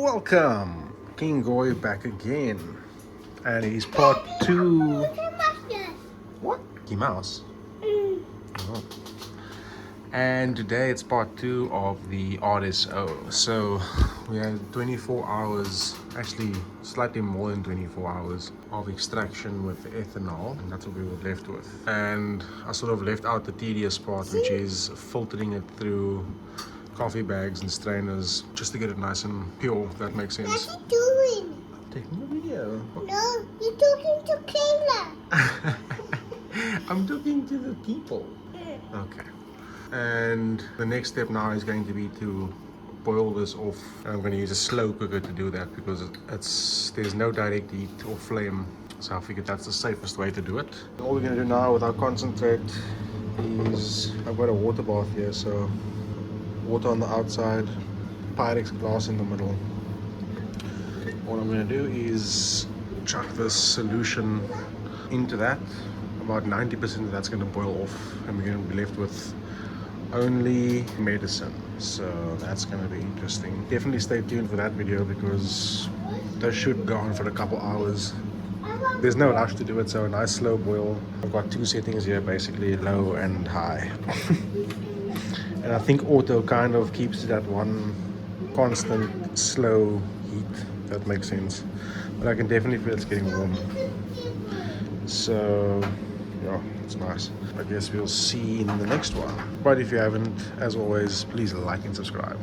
Welcome, King Goy back again, and he's part 2. What? Mickey Mouse? Oh. And today it's part 2 of the RSO. So we had 24 hours, actually slightly more than 24 hours of extraction with ethanol, and that's what we were left with. And I sort of left out the tedious part, which is filtering it through coffee bags and strainers just to get it nice and pure, if that makes sense. What are you doing? Taking a video. No, you're talking to Kayla. I'm talking to the people. Okay. And the next step now is going to be to boil this off. I'm going to use a slow cooker to do that because there's no direct heat or flame. So I figured that's the safest way to do it. All we're going to do now with our concentrate is, I've got a water bath here, so water on the outside, Pyrex glass in the middle. What I'm going to do is chuck this solution into that. About 90% of that's going to boil off, and we're going to be left with only medicine. So that's going to be interesting. Definitely stay tuned for that video because that should go on for a couple hours. There's no rush to do it, so a nice slow boil. I've got 2 settings here, basically low and high. And I think auto kind of keeps that one constant slow heat, if that makes sense. But I can definitely feel it's getting warm. So yeah, it's nice. I guess we'll see in the next one. But if you haven't, as always, please like and subscribe.